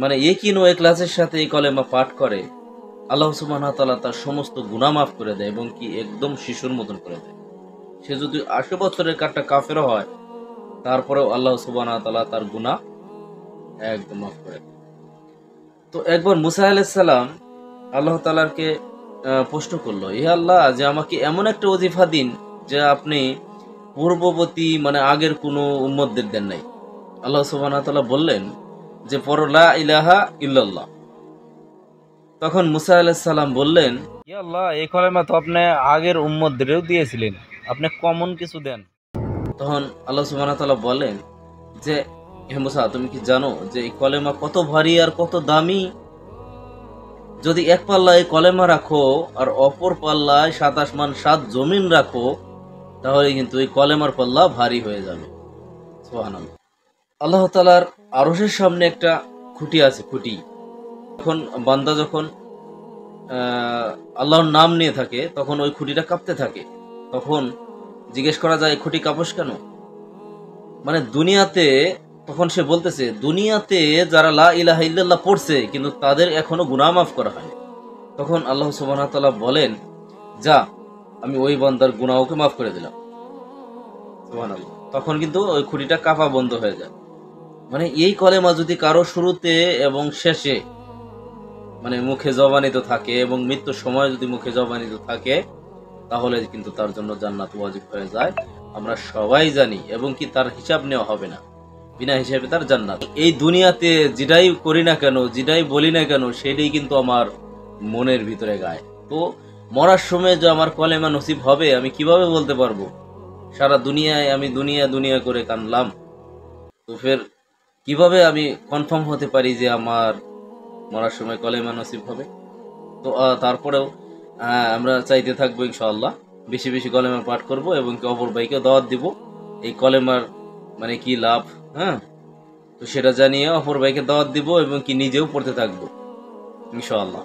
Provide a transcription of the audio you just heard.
মানে ইয়াকিন ও ইখলাসের সাথে এই কলেমা পাঠ করে, আল্লাহ সুবহানাহু ওয়া তাআলা তার সমস্ত গুনাহ মাফ করে দেয় এবং কি একদম শিশুর মতন করে দেয়। সে যদি ৮০ বছরের একটা কাফেরও হয়, তারপরেও আল্লাহ সুবহানাহু ওয়া তাআলা তার গুনাহ একদম মাফ করে দেয়। তো একবার মুসা আলাইহিস সালাম আল্লাহ তাআলাকে প্রশ্ন করলো, হে আল্লাহ, যে আমাকে এমন একটা ওজিফা দিন যে আপনি পূর্ববর্তী মানে আগের কোনো উম্মতদের দেন নাই। আল্লাহ সুবহানাহু ওয়া তাআলা বললেন যে পড়ো লা ইলাহা ইল্লাল্লাহ। তখন মুসা আলাইহিস সালাম বললেন, ইয়া আল্লাহ, এই কলেমা তো আপনি আগের উম্মতদেরও দিয়েছিলেন, আপনি কমন কিছু দেন। তখন আল্লাহ সুবহানাহু ওয়া তাআলা বলেন যে, হে মুসা, তুমি কি জানো যে এই কলেমা কত ভারী আর কত দামি? যদি এক পাল্লায় কলেমা রাখো আর অপর পাল্লায় ৭ আসমান ৭ জমিন রাখো, তাহলে কিন্তু এই কলেমার পাল্লা ভারী হয়ে যাবে। সুবহানাল্লাহ। আল্লাহ তাআলার আরশের সামনে একটা খুঁটি আছে, খুঁটি। যখন বান্দা যখন আল্লাহর নাম নিয়ে থাকে, তখন ওই খুঁটিটা কাঁপতে থাকে। তখন জিজ্ঞেস করা যায়, খুঁটি কাঁপস কেন? মানে দুনিয়াতে, তখন সে বলতেছে, দুনিয়াতে যারা লা ইলাহা ইল্লাল্লাহ পড়ছে কিন্তু তাদের এখনো গুনাহ মাফ করা হয়নি। তখন আল্লাহ সুবহানাহু ওয়া তাআলা বলেন, যা, আমি ওই বান্দার গুনাহকে মাফ করে দিলাম। সুবহানাল্লাহ। তখন কিন্তু ওই খুঁটিটা কাঁপা বন্ধ হয়ে যায়। মানে এই কলেমা যদি কারো শুরুতে এবং শেষে মানে মুখে জবানিত থাকে এবং মৃত্যুর সময় যদি মুখে জবানিত থাকে, তাহলে কিন্তু তার জন্য জান্নাত ওয়াজিব হয়ে যায়। আমরা সবাই জানি এবং কি তার হিসাব নেওয়া হবে না, বিনা হিসাবে তার জান্নাত। এই দুনিয়াতে যেটাই করি না কেন, যেটাই বলি না কেন, সেটাই কিন্তু আমার মনের ভিতরে গায়। তো মরার সময় যে আমার কলেমা নসিব হবে, আমি কিভাবে বলতে পারবো? সারা দুনিয়ায় আমি দুনিয়া দুনিয়া করে কানলাম, তো ফের কিভাবে আমি কনফার্ম হতে পারি যে আমার মরার সময় কলেমা নসিব হবে? তো তারপরেও আমরা চাইতে থাকবো ইনশাআল্লাহ, বেশি বেশি কলেমা পাঠ করব এবং অপর ভাইকে দাওয়াত দিব এই কলেমার মানে কি লাভ, হ্যাঁ, তো সেটা জানিয়ে অপর ভাইকে দাওয়াত দিব এবং কি নিজেও পড়তে থাকবো ইনশাআল্লাহ।